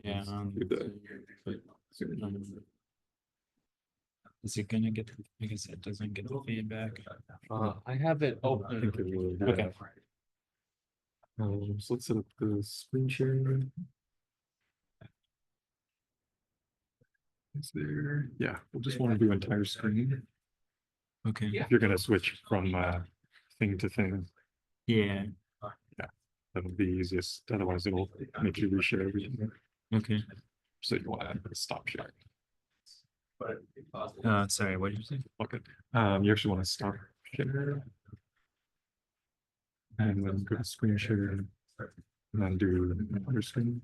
Yeah. Do the Is it gonna get? I guess it doesn't get the feedback. I have it I open. think it will. Okay. So let's set up the screen share. Is there? Yeah, we'll just want to do entire screen. Okay. If you're gonna switch from thing to thing, Yeah. that'll be easiest. Otherwise, it'll make you reshare everything. Okay. So you want to stop sharing. Sorry. What did you say? Okay. You actually want to stop share. And then go to screen share. And then do another screen.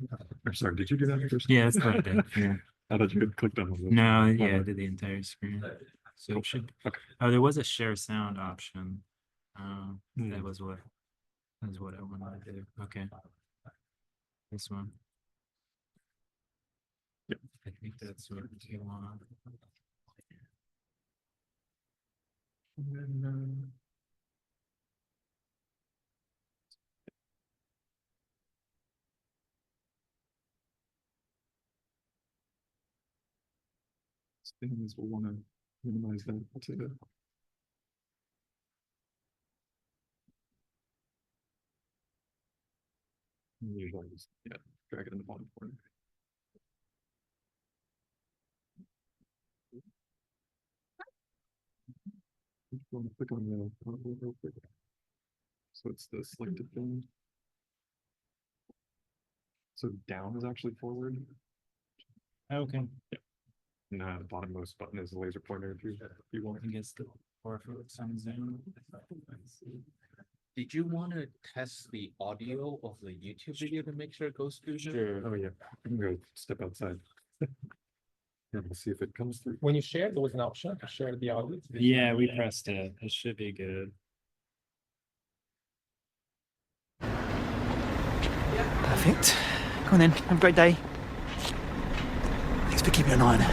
I'm sorry, did you do that first? Yeah, that's what I did. Yeah. I thought you had clicked on the. No. Yeah, I did the entire screen. So it should. Okay. Oh, there was a share sound option. Hmm. That was what I wanted to do. Okay. This one. Yep. I think that's what you want. And then, things we'll want to minimize that to. Usually just drag it in the bottom corner. Want to click on the real quick. So it's the selected thing. So down is actually forward. Okay. And the bottommost button is the laser pointer if you want. I guess the ortho sounds down. Did you want to test the audio of the YouTube video to make sure it goes through? Sure. Oh yeah, I can go step outside. And we'll see if it comes through. When you share, there was an option to share the audio. Yeah, we pressed it. It should be good. Perfect. Come on then, have a great day. Thanks for keeping an eye on it.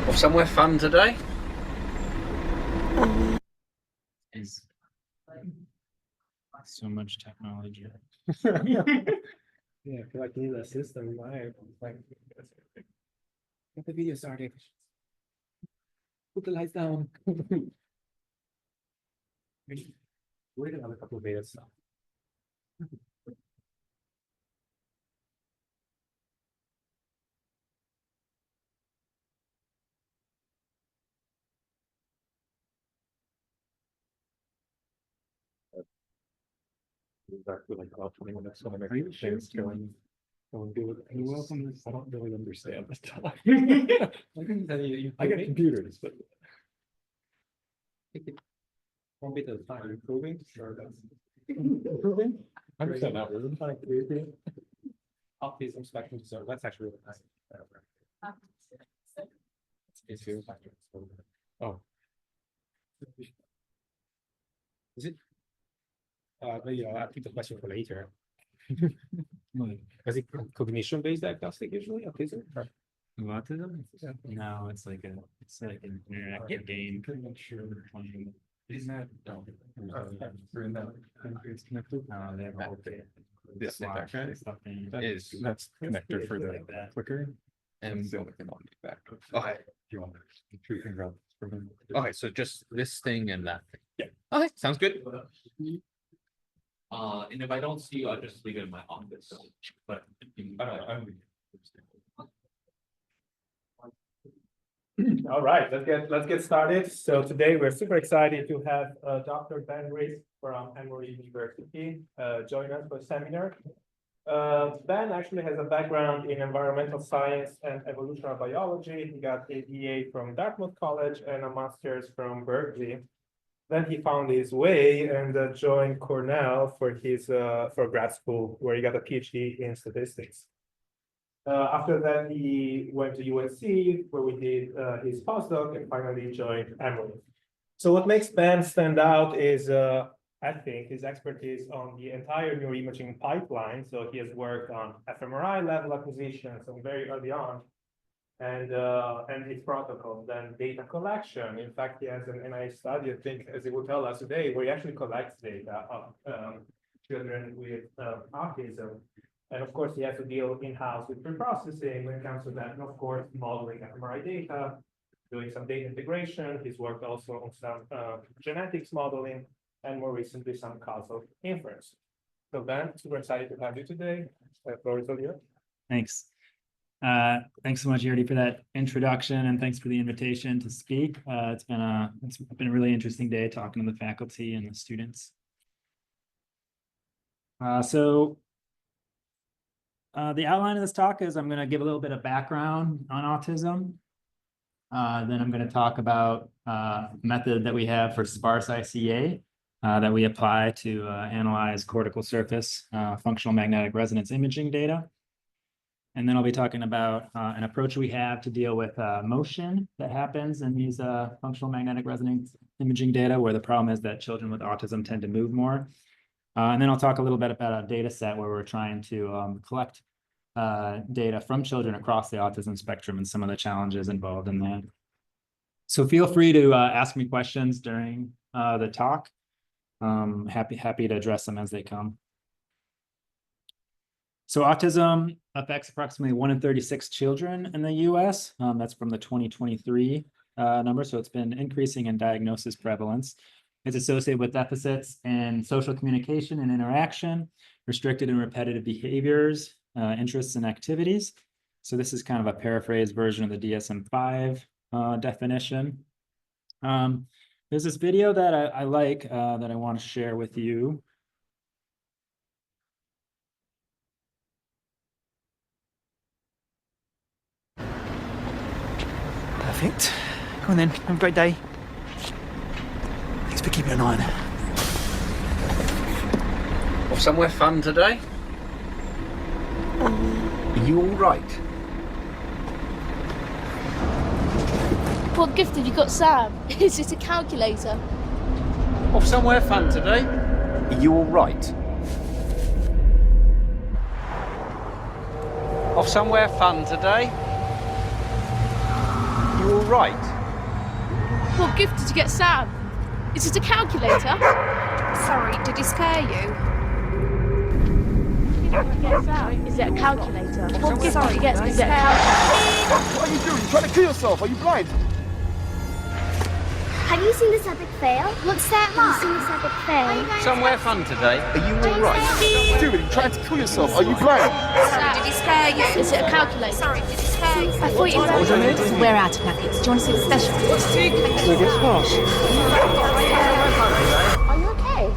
Off somewhere fun today? Is so much technology. Yeah, I feel like you need a system, right? Like, get the video started. Put the lights down. Wait another couple of minutes. Exactly like about 20 minutes. So are you sure it's going good? You're welcome. I don't really understand this time. I get computers, but One bit at a time, improving. Sure, that's improving. I understand that word. Autism spectrum disorder. That's actually really nice. It's very factor. Oh. Is it? But I'll keep the question for later. Is it cognition-based diagnostic usually, autism? Or- Autism? Yeah. No, it's like an interactive game. Isn't that? It's connected. They have a whole This swatch guy and stuff in. That's connector for the Like that. clicker. And It's the only thing on the back. okay, Do you want to finger out from him? okay, so just this thing and that thing. Yeah. Okay, sounds good. And if I don't see you, I'll just leave it in my office, but. All right, let's get started. So today we're super excited to have Dr. Ben Rees from Emory University join us for a seminar. Ben actually has a background in environmental science and evolutionary biology. He got a BA from Dartmouth College and a master's from Berkeley. Then he found his way and joined Cornell for his for grad school, where he got a PhD in statistics. After that, he went to USC, where we did his postdoc, and finally joined Emory. So what makes Ben stand out is, I think, his expertise on the entire neuroimaging pipeline. So he has worked on fMRI level acquisition, so very early on, and his protocols, then data collection. In fact, he has an NIH study, I think, as he will tell us today, where he actually collects data of children with autism. And of course, he has to deal in-house with preprocessing when it comes to that, and of course, modeling MRI data, doing some data integration. He's worked also on some genetics modeling, and more recently, some causal inference. So Ben, super excited to have you today. Floor is all yours. Thanks. Thanks so much, Yuri, for that introduction, and thanks for the invitation to speak. It's been a really interesting day talking to the faculty and the students. The outline of this talk is I'm going to give a little bit of background on autism. Then I'm going to talk about a method that we have for sparse ICA that we apply to analyze cortical surface functional magnetic resonance imaging data. And then I'll be talking about an approach we have to deal with motion that happens in these functional magnetic resonance imaging data, where the problem is that children with autism tend to move more. And then I'll talk a little bit about a data set where we're trying to collect data from children across the autism spectrum and some of the challenges involved in that. So feel free to ask me questions during the talk. Happy to address them as they come. So autism affects approximately 1 in 36 children in the US. That's from the 2023 number. So it's been increasing in diagnosis prevalence. It's associated with deficits in social communication and interaction, restricted and repetitive behaviors, interests and activities. So this is kind of a paraphrased version of the DSM-5 definition. There's this video that I like that I want to share with you. Perfect. Go on then. Have a great day. Thanks for keeping an eye on it. Off somewhere fun today? Are you all right? What gift have you got, Sam? Is it a calculator? Off somewhere fun today? Are you all right? Off somewhere fun today? Are you all right? What gift did you get, Sam? Is it a calculator? Sorry, did he scare you? Yes, Sam. Is it a calculator? What gift Sorry, did you get? did he Is it a scare calculator? What are you doing? You trying to kill yourself? Are you blind? Have you seen this epic fail? What's that, Mom? Have you seen this epic fail? Somewhere fun today? Are you all right? What are you doing? You trying to kill yourself? Are you blind? Sorry, did he scare you? Is it a calculator? Sorry, did he scare you? I thought you were. We're out of napkins. Do you want to see the specialist? Are you okay?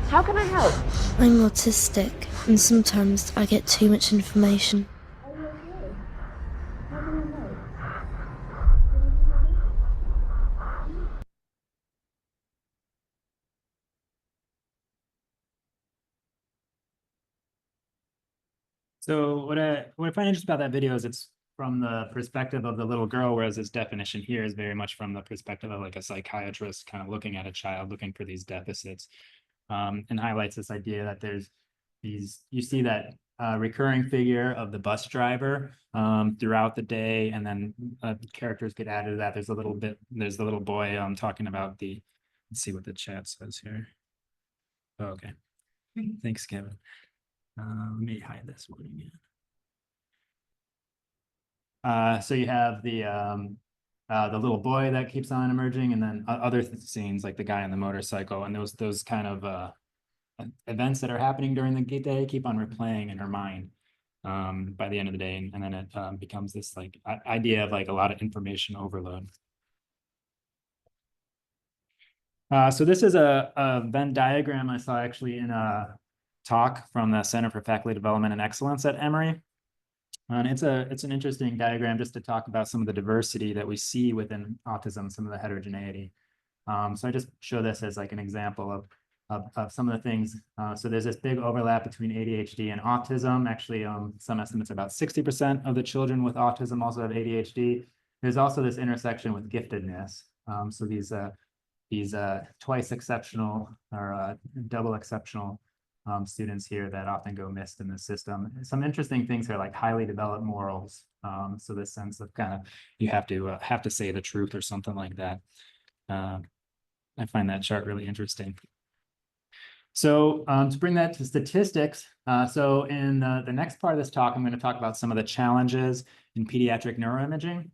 How can I help? I'm autistic, and sometimes I get too much information. Are you okay? How can I help? So what I find interesting about that video is it's from the perspective of the little girl, whereas this definition here is very much from the perspective of like a psychiatrist kind of looking at a child, looking for these deficits, and highlights this idea that there's these, you see that recurring figure of the bus driver throughout the day, and then characters get added to that. There's the little boy talking about the, let's see what the chat says here. Oh, okay, thanks, Kevin. Let me hide this one again. So you have the little boy that keeps on emerging, and then other scenes like the guy on the motorcycle, and those kind of events that are happening during the day keep on replaying in her mind by the end of the day, and then it becomes this like idea of like a lot of information overload. So this is a Venn diagram I saw actually in a talk from the Center for Faculty Development and Excellence at Emory. And it's an interesting diagram just to talk about some of the diversity that we see within autism, some of the heterogeneity. So I just show this as like an example of some of the things. So there's this big overlap between ADHD and autism. Actually, some estimates about 60% of the children with autism also have ADHD. There's also this intersection with giftedness. So these twice exceptional or double exceptional students here that often go missed in the system. Some interesting things are like highly developed morals. So this sense of kind of you have to say the truth or something like that. I find that chart really interesting. So to bring that to statistics, so in the next part of this talk, I'm going to talk about some of the challenges in pediatric neuroimaging.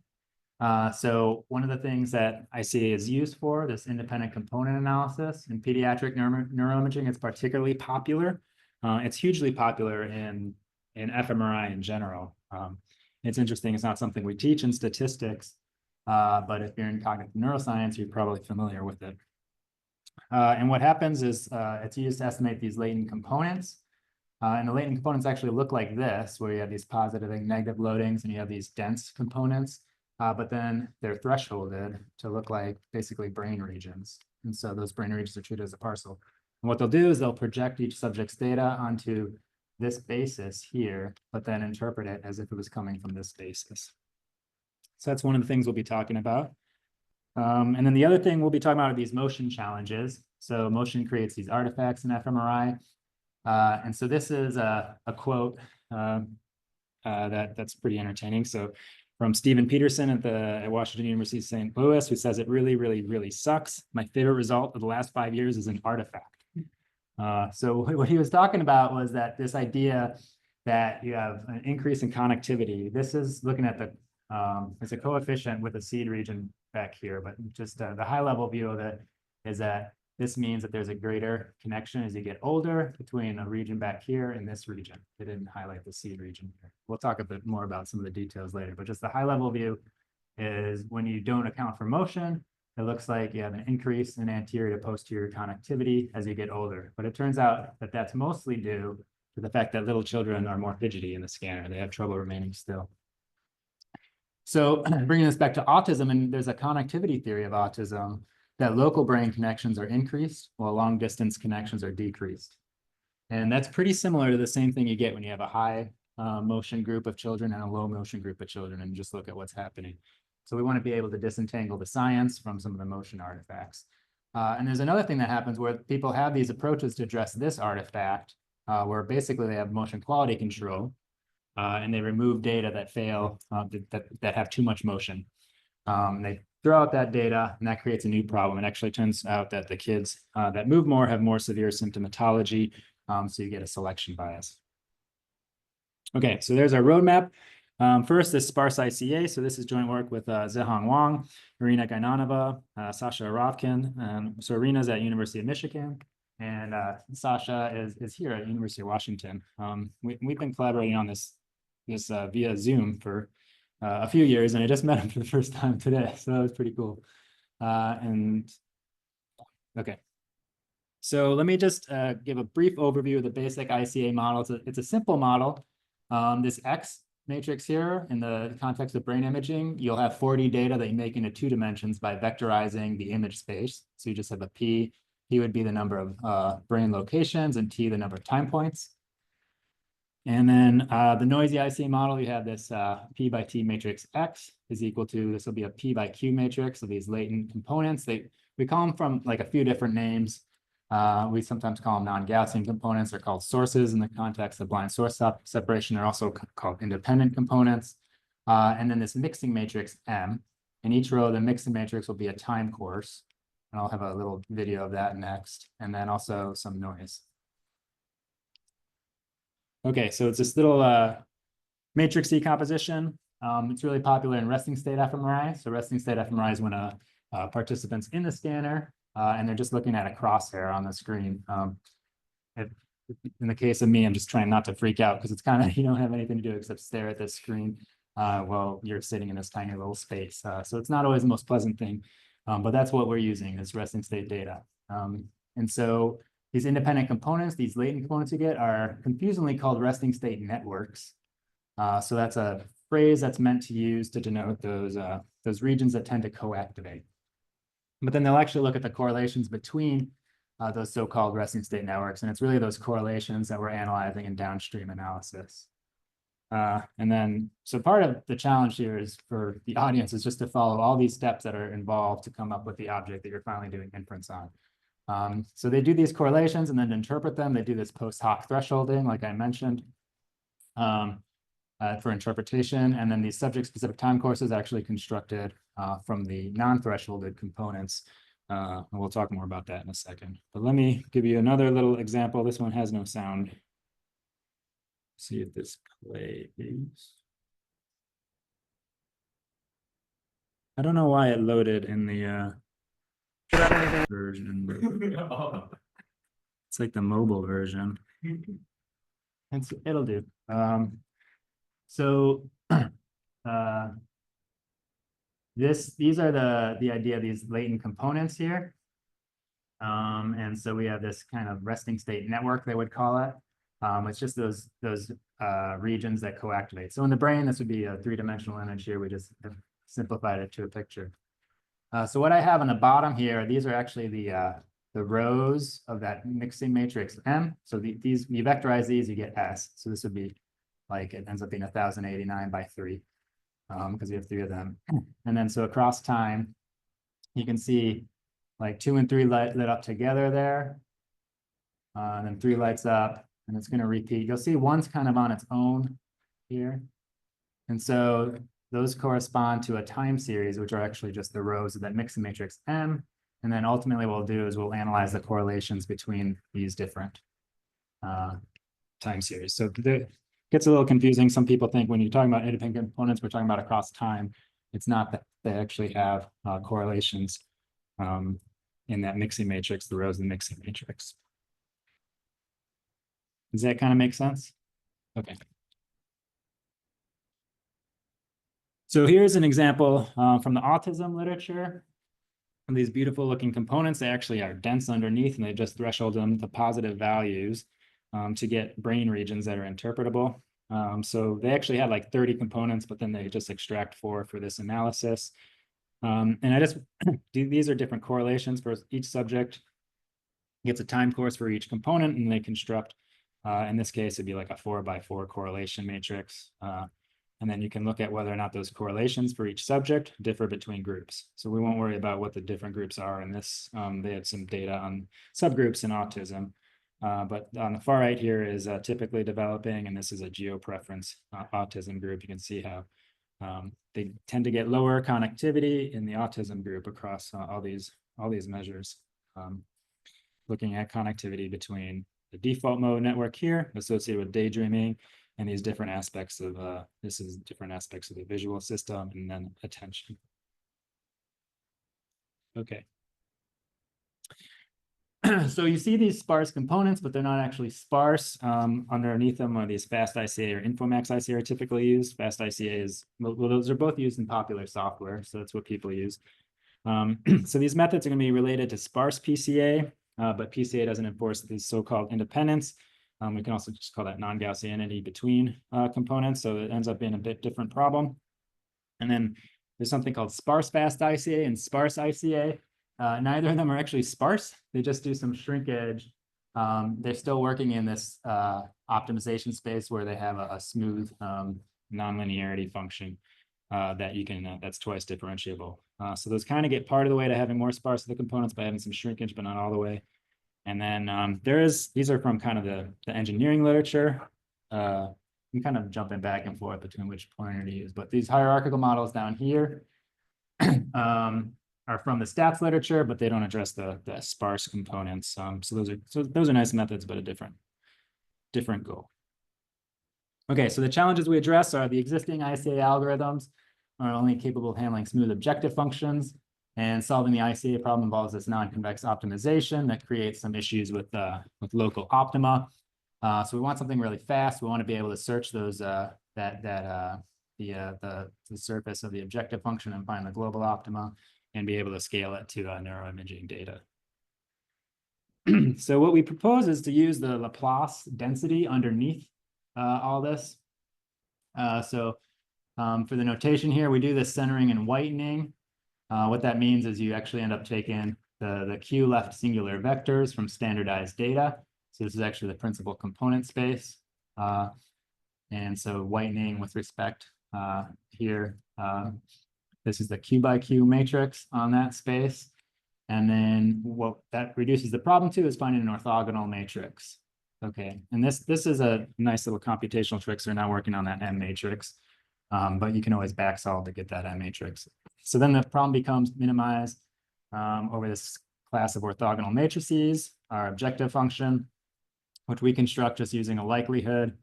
So one of the things that I see is used for this independent component analysis in pediatric neuroimaging. It's particularly popular. It's hugely popular in fMRI in general. It's interesting. It's not something we teach in statistics, but if you're in cognitive neuroscience, you're probably familiar with it. And what happens is it's used to estimate these latent components. And the latent components actually look like this, where you have these positive and negative loadings, and you have these dense components, but then they're thresholded to look like basically brain regions. And so those brain regions are treated as a parcel. And what they'll do is they'll project each subject's data onto this basis here, but then interpret it as if it was coming from this basis. So that's one of the things we'll be talking about. And then the other thing we'll be talking about are these motion challenges. So motion creates these artifacts in fMRI. And so this is a quote that's pretty entertaining. So from Stephen Peterson at Washington University St. Louis, who says it really, really, really sucks. My favorite result of the last 5 years is an artifact. So what he was talking about was that this idea that you have an increase in connectivity. This is looking at the, it's a coefficient with a seed region back here, but just the high level view of it is that this means that there's a greater connection as you get older between a region back here and this region. They didn't highlight the seed region here. We'll talk a bit more about some of the details later, but just the high level view is when you don't account for motion, it looks like you have an increase in anterior to posterior connectivity as you get older. But it turns out that that's mostly due to the fact that little children are more fidgety in the scanner. They have trouble remaining still. So bringing this back to autism, and there's a connectivity theory of autism that local brain connections are increased while long distance connections are decreased. And that's pretty similar to the same thing you get when you have a high motion group of children and a low motion group of children, and just look at what's happening. So we want to be able to disentangle the science from some of the motion artifacts. And there's another thing that happens where people have these approaches to address this artifact, where basically they have motion quality control, and they remove data that fail, that have too much motion. They throw out that data, and that creates a new problem. It actually turns out that the kids that move more have more severe symptomatology, so you get a selection bias. Okay, so there's our roadmap. First, this sparse ICA. So this is joint work with Zehong Wang, Irina Gainanova, Sasha Arovkin. So Irina's at University of Michigan, and Sasha is here at University of Washington. We've been collaborating on this via Zoom for a few years, and I just met him for the first time today, so that was pretty cool. Okay. So let me just give a brief overview of the basic ICA model. It's a simple model. This X matrix here, in the context of brain imaging, you'll have 4D data that you make into 2 dimensions by vectorizing the image space. So you just have a P. P would be the number of brain locations, and T the number of time points. And then the noisy ICA model, you have this P by T matrix X is equal to, this will be a P by Q matrix of these latent components. We call them from like a few different names. We sometimes call them non-Gaussian components. They're called sources in the context of blind source separation. They're also called independent components. And then this mixing matrix M. In each row of the mixing matrix will be a time course. And I'll have a little video of that next. And then also some noise. Okay, so it's this little matrix decomposition. It's really popular in resting state fMRI. So resting state fMRI is when a participant's in the scanner and they're just looking at a crosshair on the screen. In the case of me, I'm just trying not to freak out because it's kind of, you don't have anything to do except stare at this screen while you're sitting in this tiny little space. So it's not always the most pleasant thing, but that's what we're using is resting state data. And so these independent components, these latent components you get, are confusingly called resting state networks. So that's a phrase that's meant to use to denote those regions that tend to co-activate. But then they'll actually look at the correlations between those so-called resting state networks, and it's really those correlations that we're analyzing in downstream analysis. And then, so part of the challenge here is for the audience is just to follow all these steps that are involved to come up with the object that you're finally doing inference on. So they do these correlations, and then to interpret them, they do this post hoc thresholding, like I mentioned, for interpretation. And then these subject-specific time courses are actually constructed from the non-thresholded components And we'll talk more about that in a second. But let me give you another little example. This one has no sound. See if this plays. I don't know why it loaded in the version. It's like the mobile version. It'll do. So these are the idea of these latent components here. And so we have this kind of resting state network, they would call it. It's just those regions that coactivate. So in the brain, this would be a three-dimensional image here. We just have simplified it to a picture. So what I have on the bottom here, these are actually the rows of that mixing matrix M. So these, you vectorize these, you get S. So this would be like, it ends up being 1089 by 3, because we have 3 of them. And then so across time, you can see like 2 and 3 lit up together there. And then 3 lights up, and it's going to repeat. You'll see one's kind of on its own here. And so those correspond to a time series, which are actually just the rows of that mixing matrix M. And then ultimately what we'll do is we'll analyze the correlations between these different time series. So it gets a little confusing. Some people think when you're talking about independent components, we're talking about across time. It's not that they actually have correlations in that mixing matrix, the rows of the mixing matrix. Does that kind of make sense? Okay. So here's an example from the autism literature. And these beautiful looking components, they actually are dense underneath, and they just threshold them to positive values to get brain regions that are interpretable. So they actually had like 30 components, but then they just extract 4 for this analysis. And I just, these are different correlations for each subject. Gets a time course for each component, and they construct, in this case, it'd be like a 4x4 correlation matrix. And then you can look at whether or not those correlations for each subject differ between groups. So we won't worry about what the different groups are in this. They had some data on subgroups in autism. But on the far right here is typically developing, and this is a geo-preference autism group. You can see how they tend to get lower connectivity in the autism group across all these measures. Looking at connectivity between the default mode network here associated with daydreaming and these different aspects of different aspects of the visual system, and then attention. Okay. So you see these sparse components, but they're not actually sparse. Underneath them are these fast ICA or Infomax ICA are typically used. Fast ICA is, well, those are both used in popular software, so that's what people use. So these methods are going to be related to sparse PCA, but PCA doesn't enforce these so-called independence. We can also just call that non-Gaussianity between components, so it ends up being a bit different problem. And then there's something called sparse fast ICA and sparse ICA. Neither of them are actually sparse. They just do some shrinkage. They're still working in this optimization space where they have a smooth nonlinearity function that you can, that's twice differentiable. So those kind of get part of the way to having more sparse of the components by having some shrinkage, but not all the way. And then these are from kind of the engineering literature. I'm kind of jumping back and forth between which pointer to use, but these hierarchical models down here are from the stats literature, but they don't address the sparse components. So those are nice methods, but a different goal. Okay, so the challenges we address are the existing ICA algorithms are only capable of handling smooth objective functions, and solving the ICA problem involves this non-convex optimization that creates some issues with local optima. So we want something really fast. We want to be able to search those the surface of the objective function and find the global optima, and be able to scale it to neuroimaging data. So what we propose is to use the Laplace density underneath all this. For the notation here, we do this centering and whitening. What that means is you actually end up taking the Q left singular vectors from standardized data. So this is actually the principal component space. And so whitening with respect here, this is the Q by Q matrix on that space. And then what that reduces the problem to is finding an orthogonal matrix. Okay, and this is a nice little computational trick. So we're now working on that M matrix, but you can always back solve to get that M matrix. So then the problem becomes minimize over this class of orthogonal matrices, our objective function, which we construct just using a likelihood.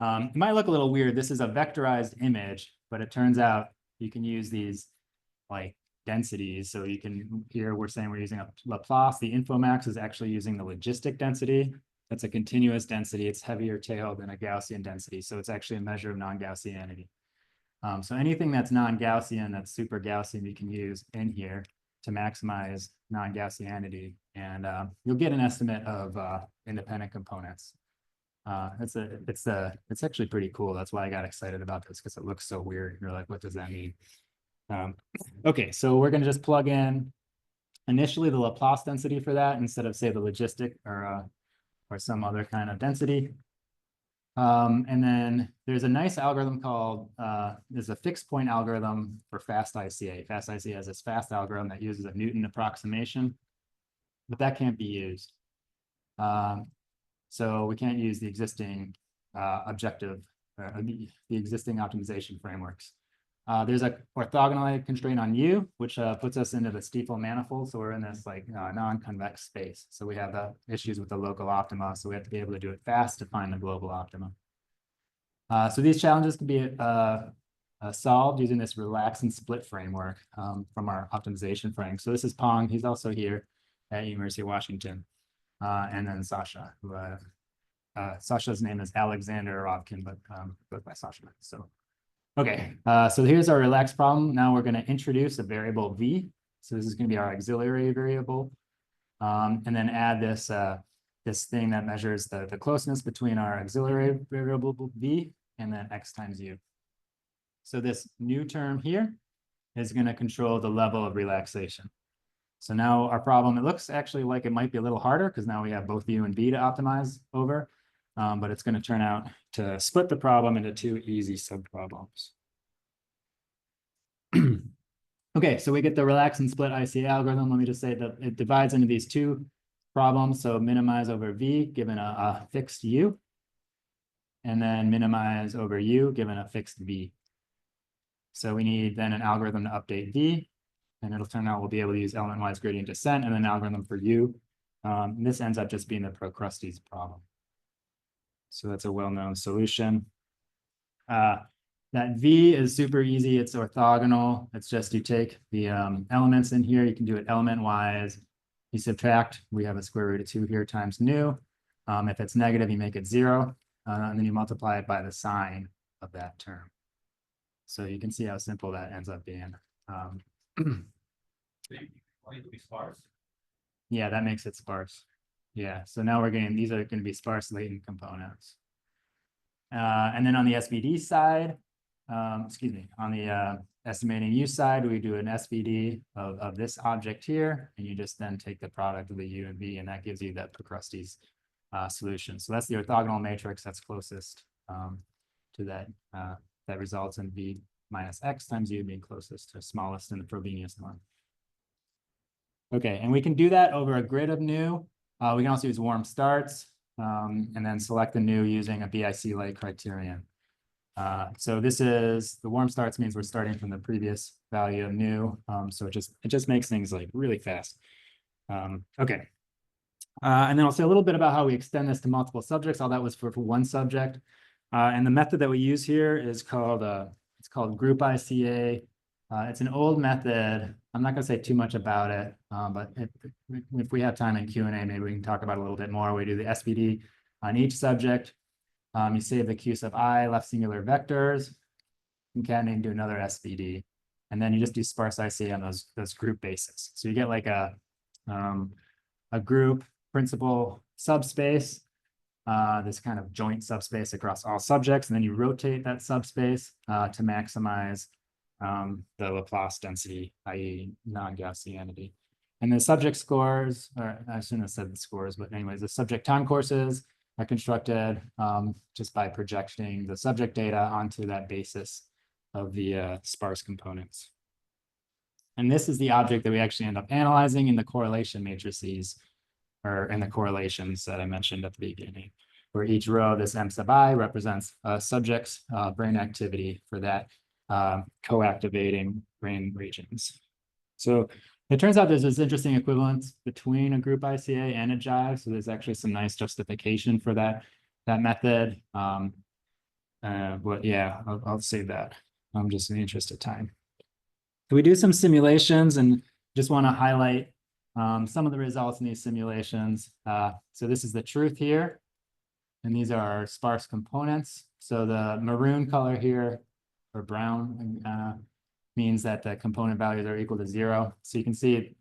It might look a little weird. This is a vectorized image, but it turns out you can use these like densities. So you can, here we're saying we're using a Laplace. The Infomax is actually using the logistic density. That's a continuous density. It's heavier tail than a Gaussian density. So it's actually a measure of non-Gaussianity. So anything that's non-Gaussian, that's super Gaussian, you can use in here to maximize non-Gaussianity. And you'll get an estimate of independent components. It's actually pretty cool. That's why I got excited about this, because it looks so weird. You're like, what does that mean? Okay, so we're going to just plug in initially the Laplace density for that instead of say the logistic or some other kind of density. And then there's a nice algorithm called, there's a fixed point algorithm for fast ICA. Fast ICA has this fast algorithm that uses a Newton approximation, but that can't be used. So we can't use the existing objective, the existing optimization frameworks. There's a orthogonality constraint on U, which puts us into the steeple manifold. So we're in this like non-convex space. So we have issues with the local optima. So we have to be able to do it fast to find the global optima. So these challenges can be solved using this relax and split framework from our optimization framework. So this is Pong. He's also here at University of Washington. And then Sasha, who Sasha's name is Alexander Rovkin, but goes by Sasha. So. Okay, so here's our relaxed problem. Now we're going to introduce a variable v. So this is going to be our auxiliary variable, and then add this this thing that measures the closeness between our auxiliary variable v and then x times u. So this new term here is going to control the level of relaxation. So now our problem, it looks actually like it might be a little harder because now we have both u and v to optimize over. But it's going to turn out to split the problem into two easy subproblems. Okay, so we get the relax and split ICA algorithm. Let me just say that it divides into these two problems. So minimize over v given a fixed u, and then minimize over u given a fixed v. So we need then an algorithm to update v, and it'll turn out we'll be able to use element-wise gradient descent and an algorithm for u. This ends up just being the Procrustes problem. So that's a well-known solution. That v is super easy. It's orthogonal. It's just you take the elements in here. You can do it element-wise. You subtract. We have a square root of 2 here times nu. If it's negative, you make it 0. And then you multiply it by the sign of that term. So you can see how simple that ends up being. Yeah, that makes it sparse. Yeah, so now we're getting, these are going to be sparse latent components. And then on the SVD side, excuse me, on the estimating U side, we do an SVD of this object here, and you just then take the product of the U and V, and that gives you that Procrustes solution. So that's the orthogonal matrix that's closest to that, that results in V minus X times U being closest to smallest in the Frobenius norm. Okay, and we can do that over a grid of nu. We can also use warm starts and then select the nu using a BIC-like criterion. So this is, the warm starts means we're starting from the previous value of nu. So it just makes things like really fast. Okay. And then I'll say a little bit about how we extend this to multiple subjects. All that was for one subject. And the method that we use here is called, it's called group ICA. It's an old method. I'm not going to say too much about it, but if we have time in Q&A, maybe we can talk about it a little bit more. We do the SVD on each subject. You save the Q sub I, left singular vectors, concatenate to another SVD, and then you just do sparse ICA on those group bases. So you get like a group principal subspace, this kind of joint subspace across all subjects, and then you rotate that subspace to maximize the Laplace density, i.e. non-Gaussianity. And the subject scores, or I shouldn't have said the scores, but anyways, the subject time courses are constructed just by projecting the subject data onto that basis of the sparse components. And this is the object that we actually end up analyzing in the correlation matrices, or in the correlations that I mentioned at the beginning, where each row of this M sub I represents a subject's brain activity for that co-activating brain regions. So It turns out there's this interesting equivalence between a group ICA and a jive. So there's actually some nice justification for that method. But yeah, I'll save that. I'm just in the interest of time. So we do some simulations and just want to highlight some of the results in these simulations. So this is the truth here. And these are our sparse components. So the maroon color here, or brown, means that the component values are equal to 0. So you can see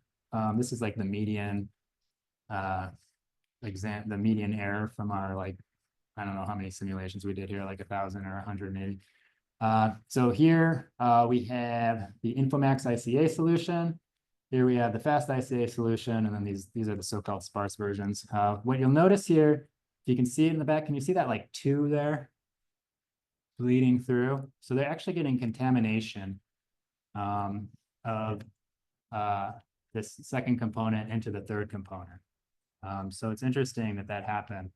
this is like the median the median error from our, like, I don't know how many simulations we did here, like 1,000 or 100 maybe. So here we have the Infomax ICA solution. Here we have the fast ICA solution, and then these are the so-called sparse versions. What you'll notice here, if you can see it in the back, can you see that like 2 there bleeding through? So they're actually getting contamination of this second component into the third component. So it's interesting that happened.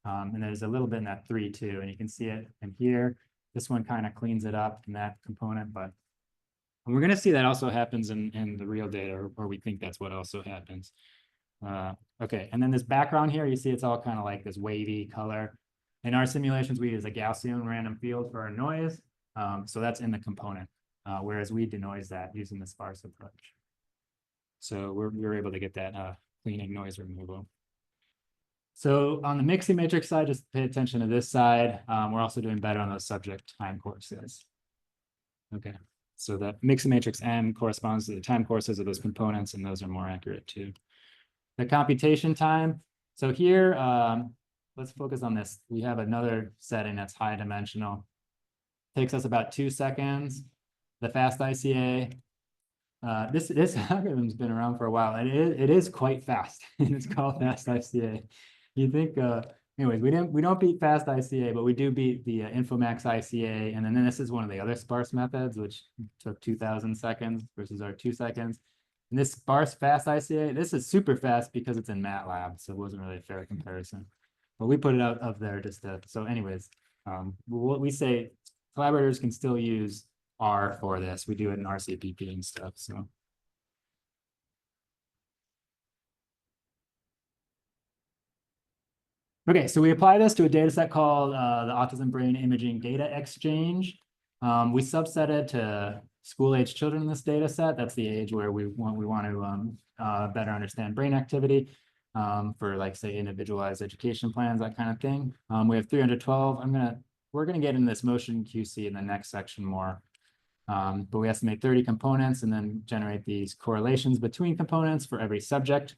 And there's a little bit in that 3 too, and you can see it in here. This one kind of cleans it up in that component, but we're going to see that also happens in the real data, or we think that's what also happens. Okay, and then this background here, you see it's all kind of like this wavy color. In our simulations, we use a Gaussian random field for our noise. So that's in the component, whereas we denoise that using the sparse approach. So we're able to get that cleaning noise removal. So on the mixing matrix side, just pay attention to this side. We're also doing better on those subject time courses. Okay, so the mixing matrix M corresponds to the time courses of those components, and those are more accurate too. The computation time. So here, let's focus on this. We have another setting that's high dimensional. Takes us about 2 seconds. The fast ICA. This algorithm's been around for a while, and it is quite fast. It's called fast ICA. You think, anyways, we don't beat fast ICA, but we do beat the Infomax ICA, and then this is one of the other sparse methods, which took 2,000 seconds versus our 2 seconds. And this sparse fast ICA, this is super fast because it's in MATLAB, so it wasn't really a fair comparison. But we put it out of there just to, so anyways, what we say, collaborators can still use R for this. We do it in RCPP and stuff, so. Okay, so we apply this to a data set called the Autism Brain Imaging Data Exchange. We subsetted to school-age children in this data set. That's the age where we want to better understand brain activity for, like, say, individualized education plans, that kind of thing. We have 312. We're gonna get into this motion QC in the next section more. But we estimate 30 components and then generate these correlations between components for every subject.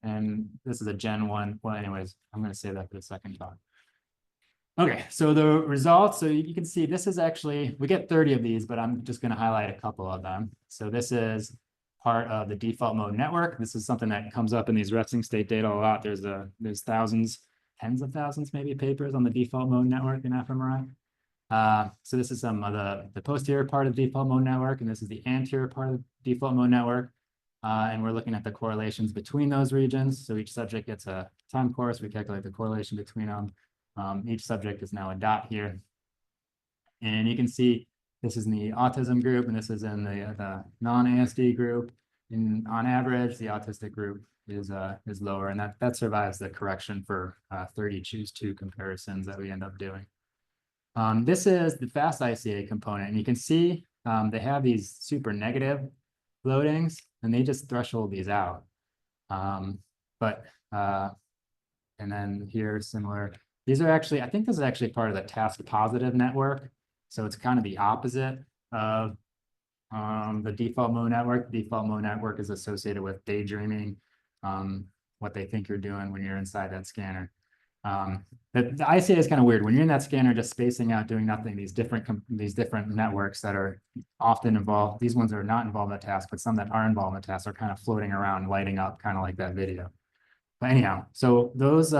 And this is a Gen 1. Well, anyways, I'm going to say that for the second talk. Okay, so the results, so you can see this is actually, we get 30 of these, but I'm just going to highlight a couple of them. So this is part of the default mode network. This is something that comes up in these resting state data a lot. There's thousands, tens of thousands, maybe, papers on the default mode network in fMRI. So this is some of the posterior part of the default mode network, and this is the anterior part of the default mode network. And we're looking at the correlations between those regions. So each subject gets a time course. We calculate the correlation between them. Each subject is now a dot here. And you can see this is in the autism group, and this is in the non-ASD group. And on average, the autistic group is lower, and that survives the correction for 30 choose 2 comparisons that we end up doing. This is the fast ICA component, and you can see they have these super negative loadings, and they just threshold these out. And then here, similar. These are actually, I think this is actually part of the task positive network. So it's kind of the opposite of the default mode network. The default mode network is associated with daydreaming, what they think you're doing when you're inside that scanner. The ICA is kind of weird. When you're in that scanner, just spacing out, doing nothing, these different networks that are often involved, these ones are not involved in the task, but some that are involved in the task are kind of floating around, lighting up, kind of like that video. But anyhow, so those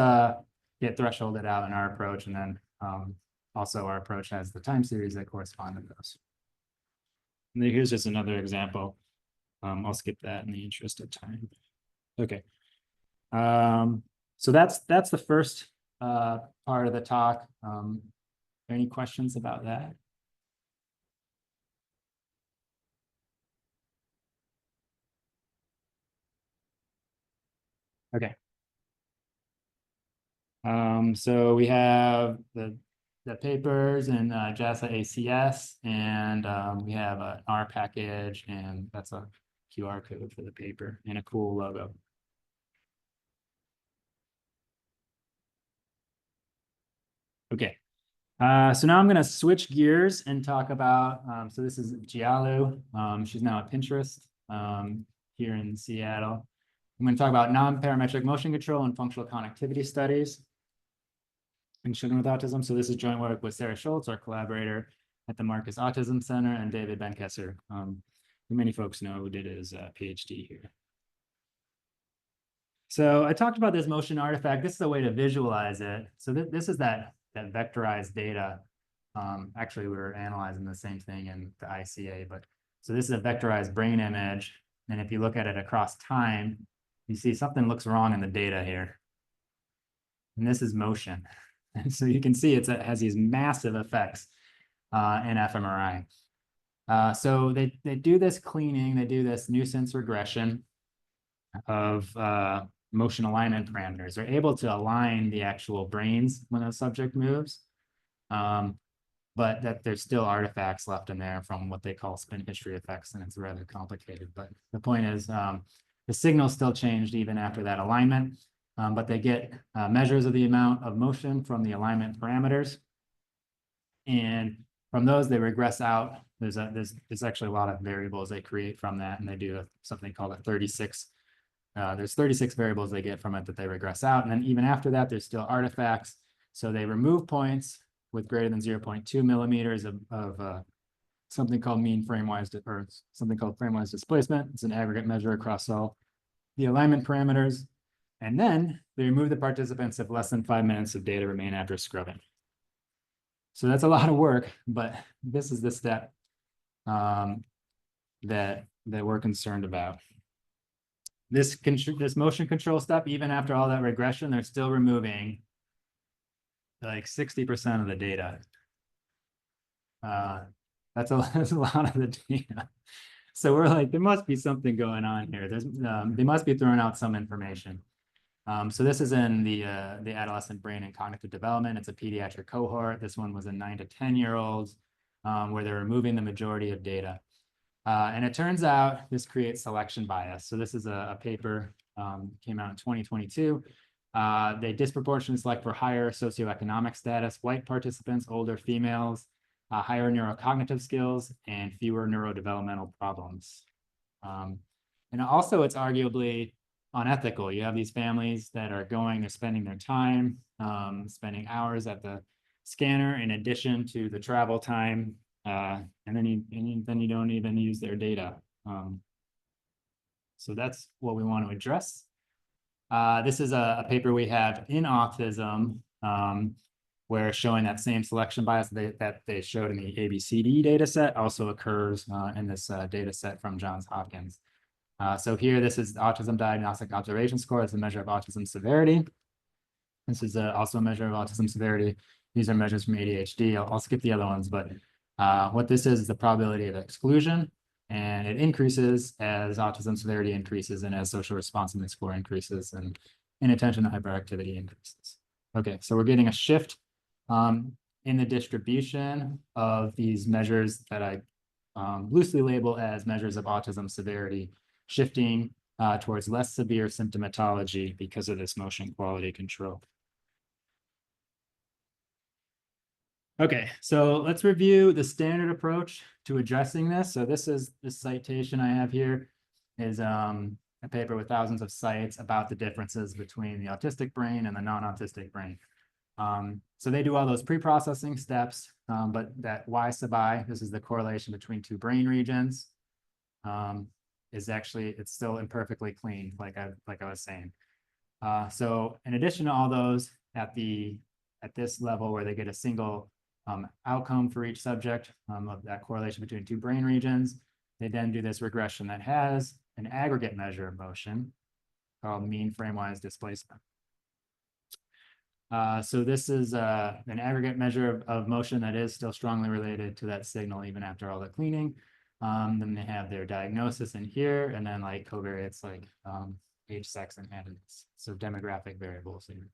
get thresholded out in our approach, and then also our approach has the time series that correspond to those. And then here's just another example. I'll skip that in the interest of time. Okay. So that's the first part of the talk. Any questions about that? Okay. So we have the papers and JASA ACS, and we have an R package, and that's a QR code for the paper and a cool logo. Okay. So now I'm going to switch gears and talk about, so this is Jialu. She's now at Pinterest here in Seattle. I'm going to talk about non-parametric motion control and functional connectivity studies in children with autism. So this is joint work with Sarah Schultz, our collaborator at the Marcus Autism Center, and David Benkesser, who many folks know who did his PhD here. So I talked about this motion artifact. This is a way to visualize it. So this is that vectorized data. Actually, we were analyzing the same thing in the ICA, but so this is a vectorized brain image. And if you look at it across time, you see something looks wrong in the data here. And this is motion. And so you can see it has these massive effects in fMRI. So they do this cleaning, they do this nuisance regression of motion alignment parameters. They're able to align the actual brains when a subject moves, but that there's still artifacts left in there from what they call spin history effects, and it's rather complicated. But the point is the signal still changed even after that alignment, but they get measures of the amount of motion from the alignment parameters. And from those, they regress out. There's actually a lot of variables they create from that, and they do something called a 36. There's 36 variables they get from it that they regress out. And then even after that, there's still artifacts. So they remove points with greater than 0.2 millimeters of something called mean framewise, or something called framewise displacement. It's an aggregate measure across all the alignment parameters. And then they remove the participants if less than 5 minutes of data remain after scrubbing. So that's a lot of work, but this is the step that we're concerned about. This motion control step, even after all that regression, they're still removing like 60% of the data. That's a lot of the data. So we're like, there must be something going on here. They must be throwing out some information. So this is in the adolescent brain and cognitive development. It's a pediatric cohort. This one was in 9 to 10-year-olds, where they're removing the majority of data. And it turns out this creates selection bias. So this is a paper came out in 2022. They disproportionately select for higher socioeconomic status, white participants, older females, higher neurocognitive skills, and fewer neurodevelopmental problems. And also it's arguably unethical. You have these families that are they're spending their time, spending hours at the scanner in addition to the travel time, and then you don't even use their data. So that's what we want to address. This is a paper we have in autism, where showing that same selection bias that they showed in the ABCD data set also occurs in this data set from Johns Hopkins. So here, this is the Autism Diagnostic Observation Score. It's a measure of autism severity. This is also a measure of autism severity. These are measures from ADHD. I'll skip the other ones, but what this is the probability of exclusion, and it increases as autism severity increases and as social responsiveness score increases and inattention to hyperactivity increases. Okay, so we're getting a shift in the distribution of these measures that I loosely label as measures of autism severity, shifting towards less severe symptomatology because of this motion quality control. Okay, so let's review the standard approach to addressing this. So this citation I have here is a paper with thousands of sites about the differences between the autistic brain and the non-autistic brain. So they do all those pre-processing steps, but that Y sub I, this is the correlation between two brain regions, is actually, it's still imperfectly clean, like I was saying. So in addition to all those at this level where they get a single outcome for each subject of that correlation between two brain regions, they then do this regression that has an aggregate measure of motion called mean framewise displacement. So this is an aggregate measure of motion that is still strongly related to that signal even after all the cleaning. Then they have their diagnosis in here, and then like covariates like age, sex, and handedness. So demographic variables here.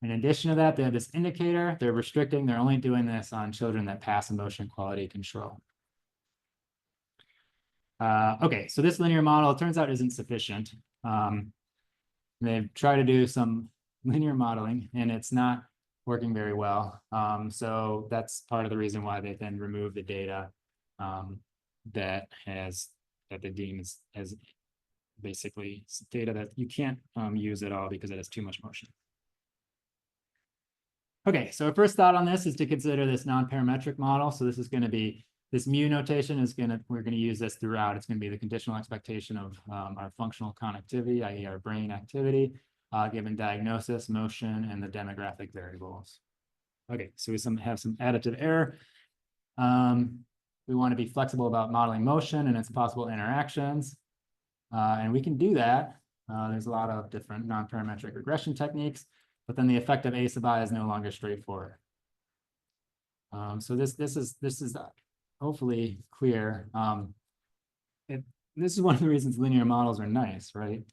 In addition to that, they have this indicator. They're restricting. They're only doing this on children that pass emotion quality control. Okay, so this linear model, it turns out, isn't sufficient. They've tried to do some linear modeling, and it's not working very well. So that's part of the reason why they then remove the data that they deem as basically data that you can't use at all because it has too much motion. Okay, so our first thought on this is to consider this non-parametric model. So this is going to be, this mu notation is going to, we're going to use this throughout. It's going to be the conditional expectation of our functional connectivity, i.e. our brain activity, given diagnosis, motion, and the demographic variables. Okay, so we have some additive error. We want to be flexible about modeling motion and its possible interactions. And we can do that. There's a lot of different non-parametric regression techniques, but then the effect of A sub I is no longer straightforward. So this is hopefully clear. This is one of the reasons linear models are nice, right?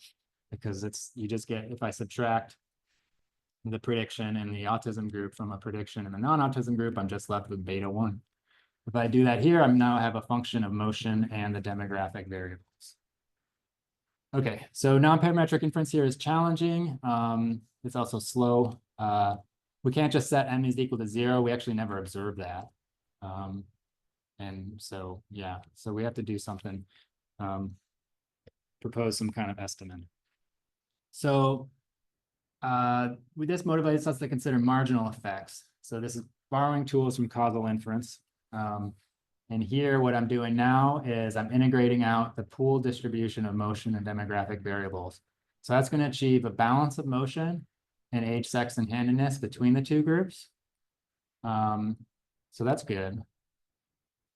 Because you just get, if I subtract the prediction in the autism group from a prediction in the non-autism group, I'm just left with beta 1. If I do that here, I now have a function of motion and the demographic variables. Okay, so non-parametric inference here is challenging. It's also slow. We can't just set m is equal to 0. We actually never observe that. And so, yeah, so we have to do something, propose some kind of estimate. So this motivates us to consider marginal effects. So this is borrowing tools from causal inference. And here, what I'm doing now is I'm integrating out the pooled distribution of motion and demographic variables. So that's going to achieve a balance of motion and age, sex, and handedness between the two groups. So that's good.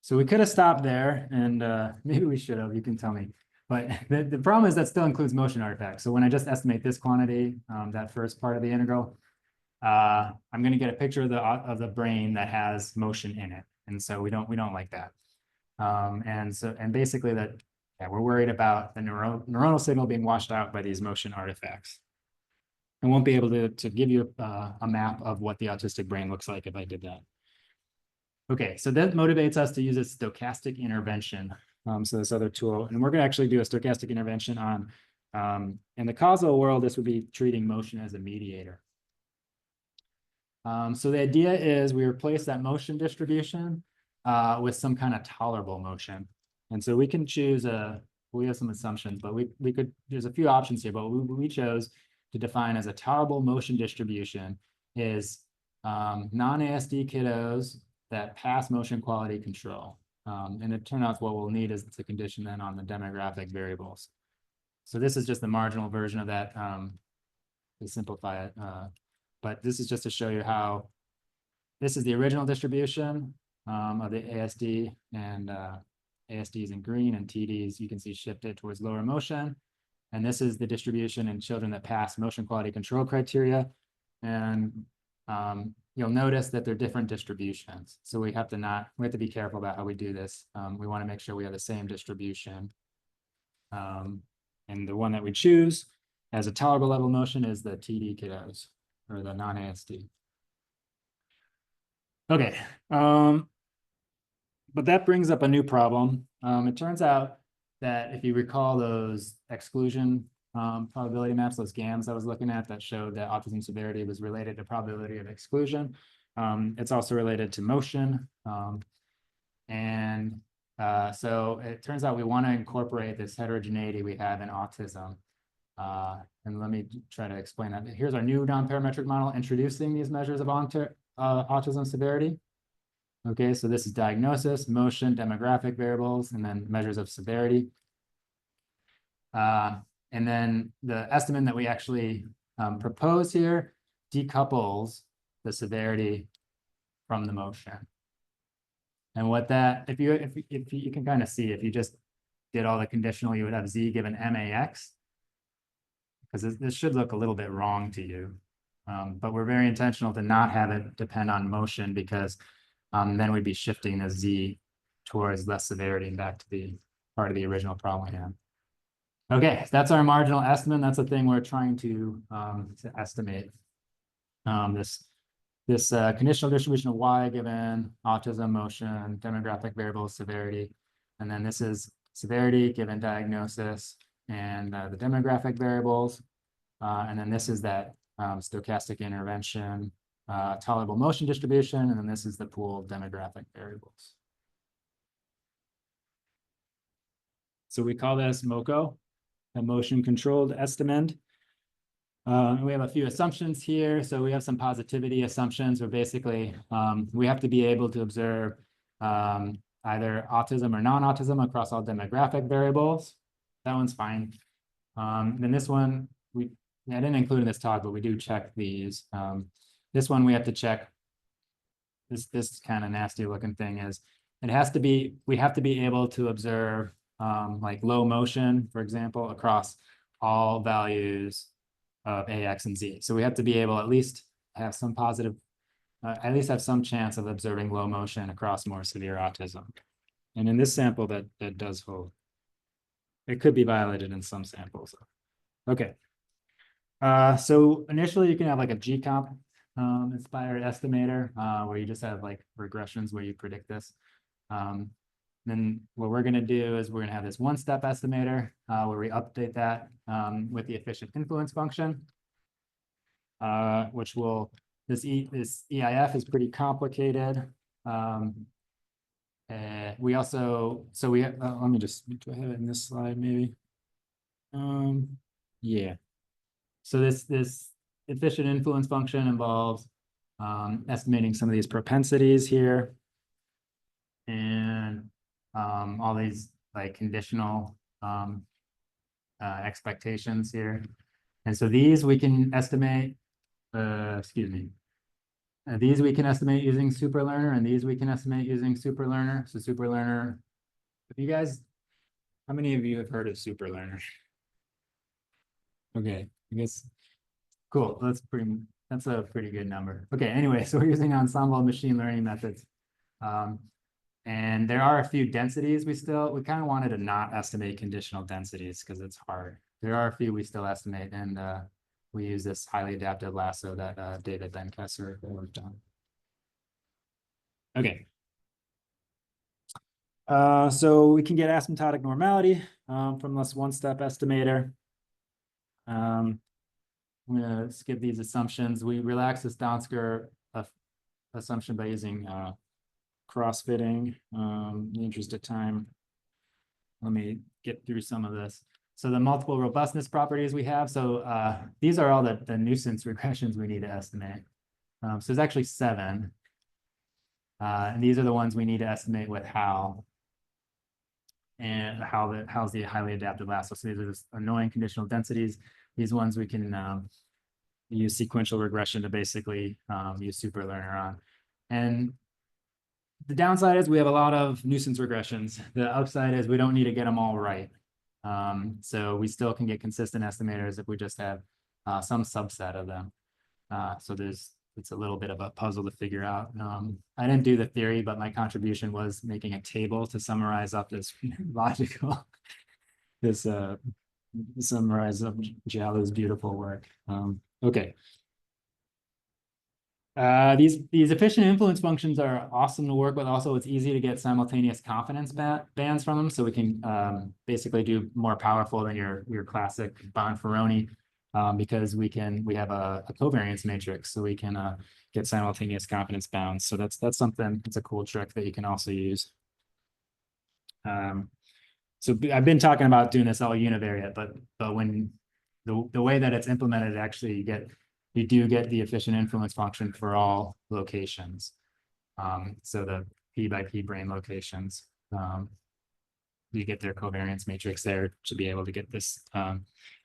So we could have stopped there, and maybe we should have, you can tell me. But the problem is that still includes motion artifacts. So when I just estimate this quantity, that first part of the integral, I'm going to get a picture of the brain that has motion in it. And so we don't like that. And basically we're worried about the neuronal signal being washed out by these motion artifacts. I won't be able to give you a map of what the autistic brain looks like if I did that. Okay, so that motivates us to use a stochastic intervention. So this other tool, and we're going to actually do a stochastic intervention on, in the causal world, this would be treating motion as a mediator. So the idea is we replace that motion distribution with some kind of tolerable motion. And so we can choose we have some assumptions, but we could, there's a few options here, but we chose to define as a tolerable motion distribution is non-ASD kiddos that pass motion quality control. And it turns out what we'll need is to condition then on the demographic variables. So this is just the marginal version of that to simplify it. But this is just to show you how this is the original distribution of the ASD, and ASD is in green and TDs you can see shifted towards lower motion. And this is the distribution in children that pass motion quality control criteria. And you'll notice that they're different distributions. So we have to be careful about how we do this. We want to make sure we have the same distribution. And the one that we choose as a tolerable level motion is the TD kiddos, or the non-ASD. Okay, but that brings up a new problem. It turns out that if you recall those exclusion probability maps, those GAMs I was looking at that showed that autism severity was related to probability of exclusion. It's also related to motion. So it turns out we want to incorporate this heterogeneity we have in autism. And let me try to explain that. Here's our new non-parametric model introducing these measures of autism severity. Okay, so this is diagnosis, motion, demographic variables, and then measures of severity. And then the estimate that we actually propose here decouples the severity from the motion. And what that, if you can kind of see, if you just did all the conditional, you would have Z given MAX, because this should look a little bit wrong to you. But we're very intentional to not have it depend on motion, because then we'd be shifting the Z towards less severity and back to the part of the original problem we had. Okay, that's our marginal estimate. That's the thing we're trying to estimate. This conditional distribution of Y given autism, motion, demographic variables, severity. And then this is severity given diagnosis and the demographic variables. And then this is that stochastic intervention, tolerable motion distribution. And then this is the pool of demographic variables. So we call this MoCo, a motion controlled estimate. We have a few assumptions here. So we have some positivity assumptions where basically we have to be able to observe either autism or non-autism across all demographic variables. That one's fine. Then this one, I didn't include in this talk, but we do check these. This one we have to check. This kind of nasty looking thing is, we have to be able to observe like low motion, for example, across all values of A, X, and Z. So we have to be able at least have some positive, at least have some chance of observing low motion across more severe autism. And in this sample, that does hold. It could be violated in some samples. Okay. So initially you can have like a GComp inspired estimator where you just have like regressions where you predict this. Then what we're going to do is we're going to have this one-step estimator where we update that with the efficient influence function, which will, this EIF is pretty complicated. We also, so we, let me just, do I have it in this slide maybe? Yeah. So this efficient influence function involves estimating some of these propensities here. And all these like conditional expectations here. And so these we can estimate, these we can estimate using superlearner, and these we can estimate using superlearner. So superlearner, if you guys, how many of you have heard of superlearner? Okay, I guess, cool, that's a pretty good number. Okay, anyway, so we're using ensemble machine learning methods. And there are a few densities we kind of wanted to not estimate conditional densities because it's hard. There are a few we still estimate, and we use this highly adaptive lasso that David Benkesser worked on. Okay. So we can get asymptotic normality from this one-step estimator. I'm gonna skip these assumptions. We relax this Donsker assumption by using cross-fitting in the interest of time. Let me get through some of this. So the multiple robustness properties we have. So these are all the nuisance regressions we need to estimate. So there's actually 7. And these are the ones we need to estimate with HAL. And how's the highly adaptive lasso. So these are just annoying conditional densities. These ones we can use sequential regression to basically use superlearner on. And the downside is we have a lot of nuisance regressions. The upside is we don't need to get them all right. So we still can get consistent estimators if we just have some subset of them. So it's a little bit of a puzzle to figure out. I didn't do the theory, but my contribution was making a table to summarize up this logical, summarize up Jallou's beautiful work. Okay. These efficient influence functions are awesome to work with. Also, it's easy to get simultaneous confidence bands from them. So we can basically do more powerful than your classic Bonferroni because we have a covariance matrix. So we can get simultaneous confidence bounds. So that's something, it's a cool trick that you can also use. So I've been talking about doing this all univariate, but when the way that it's implemented, actually you do get the efficient influence function for all locations. So the P by P brain locations, you get their covariance matrix there to be able to get this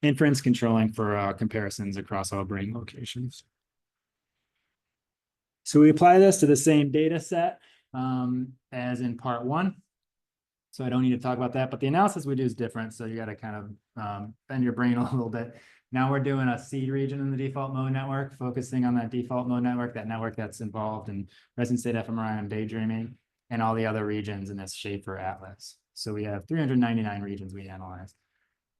inference controlling for comparisons across all brain locations. So we apply this to the same data set as in part 1. So I don't need to talk about that, but the analysis we do is different. So you got to kind of bend your brain a little bit. Now we're doing a seed region in the default mode network, focusing on that default mode network, that network that's involved in resonant state fMRI and daydreaming, and all the other regions in this Schaefer atlas. So we have 399 regions we analyzed.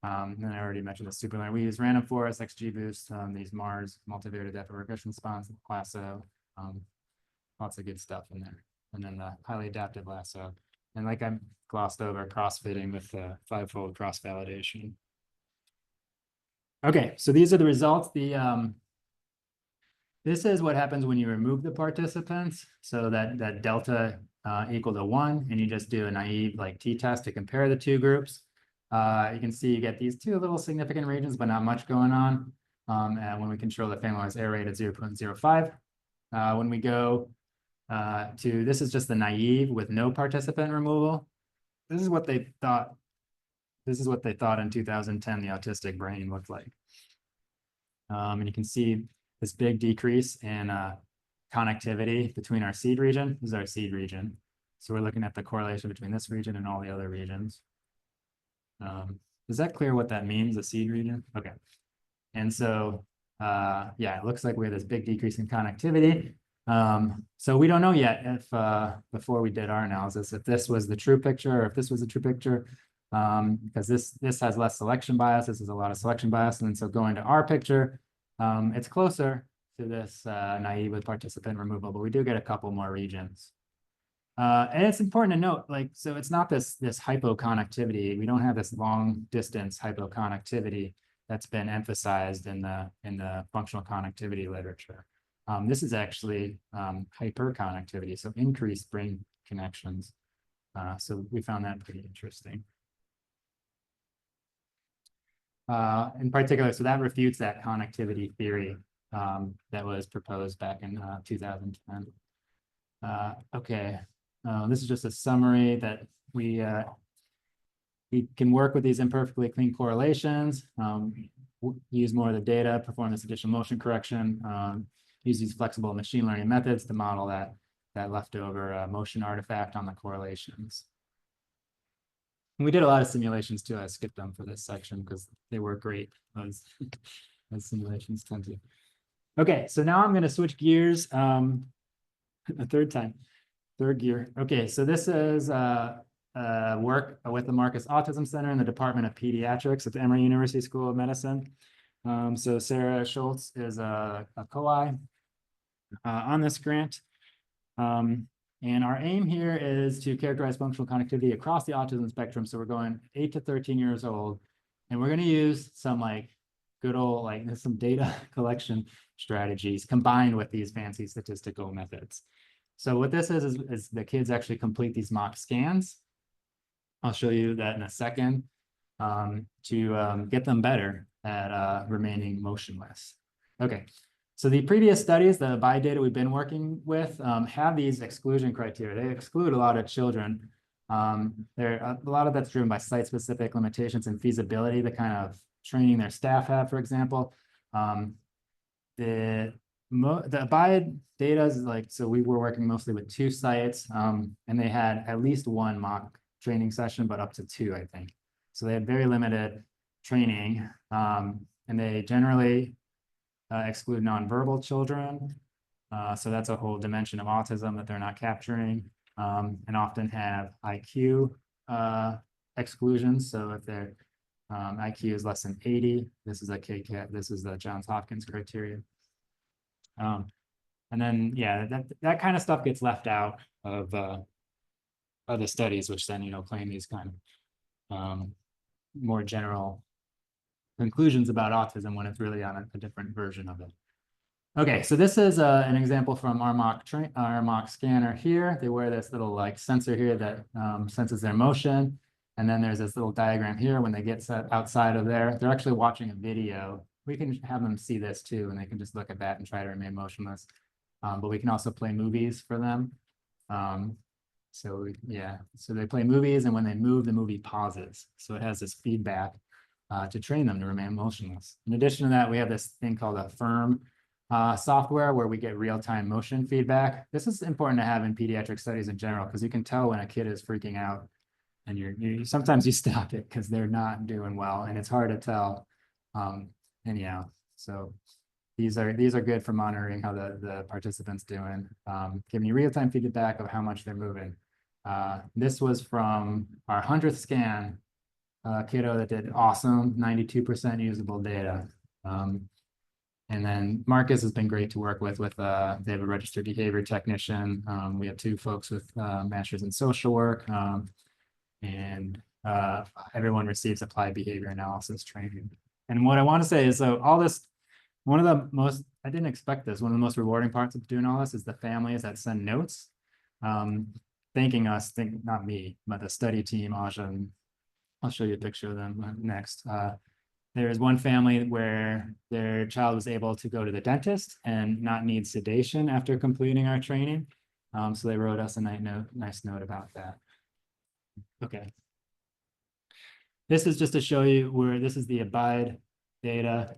And I already mentioned the super learner. We use random forest, XGBoost, these Mars multivariate adaptive regression response, lasso, lots of good stuff in there. And then the highly adaptive lasso. And like I glossed over, cross-fitting with the fivefold cross-validation. Okay, so these are the results. This is what happens when you remove the participants. So that delta equal to 1, and you just do a naive like t-test to compare the two groups. You can see you get these two little significant regions, but not much going on. And when we control the family error rate at 0.05. When we go this is just the naive with no participant removal. This is what they thought. This is what they thought in 2010 the autistic brain looked like. And you can see this big decrease in connectivity between our seed region. This is our seed region. So we're looking at the correlation between this region and all the other regions. Is that clear what that means, the seed region? Okay. And so, yeah, it looks like we have this big decrease in connectivity. So we don't know yet if, before we did our analysis, if this was the true picture or if this was the true picture, because this has less selection bias. This is a lot of selection bias. And so going to our picture, it's closer to this naive with participant removal, but we do get a couple more regions. And it's important to note, like, so it's not this hypoconnectivity. We don't have this long distance hypoconnectivity that's been emphasized in the functional connectivity literature. This is actually hyperconnectivity, so increased brain connections. So we found that pretty interesting. In particular, so that refutes that connectivity theory that was proposed back in 2010. Okay, this is just a summary that we can work with these imperfectly clean correlations, use more of the data, perform this additional motion correction, use these flexible machine learning methods to model that leftover motion artifact on the correlations. And we did a lot of simulations too. I skipped them for this section because they were great, as simulations tend to. Okay, so now I'm going to switch gears a third gear. Okay, so this is work with the Marcus Autism Center in the Department of Pediatrics at the Emory University School of Medicine. So Sarah Schultz is a co-I on this grant. And our aim here is to characterize functional connectivity across the autism spectrum. So we're going 8 to 13 years old, and we're going to use some like good old, like some data collection strategies combined with these fancy statistical methods. So what this is the kids actually complete these mock scans. I'll show you that in a second to get them better at remaining motionless. Okay. So the previous studies, the BI data we've been working with, have these exclusion criteria. They exclude a lot of children. A lot of that's driven by site-specific limitations and feasibility, the kind of training their staff have, for example. The BI data is like, so we were working mostly with 2 sites, and they had at least 1 mock training session, but up to 2, I think. So they had very limited training, and they generally exclude nonverbal children. So that's a whole dimension of autism that they're not capturing, and often have IQ exclusions. So if their IQ is less than 80, this is a KCAT, this is the Johns Hopkins criteria. And then, yeah, that kind of stuff gets left out of the studies, which then, claim these kind of more general conclusions about autism when it's really on a different version of it. Okay, so this is an example from our mock scanner here. They wear this little like sensor here that senses their motion. And then there's this little diagram here when they get set outside of there. They're actually watching a video. We can have them see this too, and they can just look at that and try to remain motionless. But we can also play movies for them. So they play movies, and when they move, the movie pauses. So it has this feedback to train them to remain motionless. In addition to that, we have this thing called a firm software where we get real-time motion feedback. This is important to have in pediatric studies in general, because you can tell when a kid is freaking out, and sometimes you stop it because they're not doing well, and it's hard to tell. Anyhow, so these are good for monitoring how the participants doing, giving you real-time feedback of how much they're moving. This was from our 100th scan kiddo that did awesome, 92% usable data. And then Marcus has been great to work with they have a registered behavior technician. We have 2 folks with masters in social work. And everyone receives applied behavior analysis training. And what I want to say is, so all this, one of the most, I didn't expect this, one of the most rewarding parts of doing all this is the families that send notes, thanking us, not me, but the study team, Aja, and I'll show you a picture of them next. There is one family where their child was able to go to the dentist and not need sedation after completing our training. So they wrote us a nice note about that. Okay. This is just to show you where this is the ABIDE data.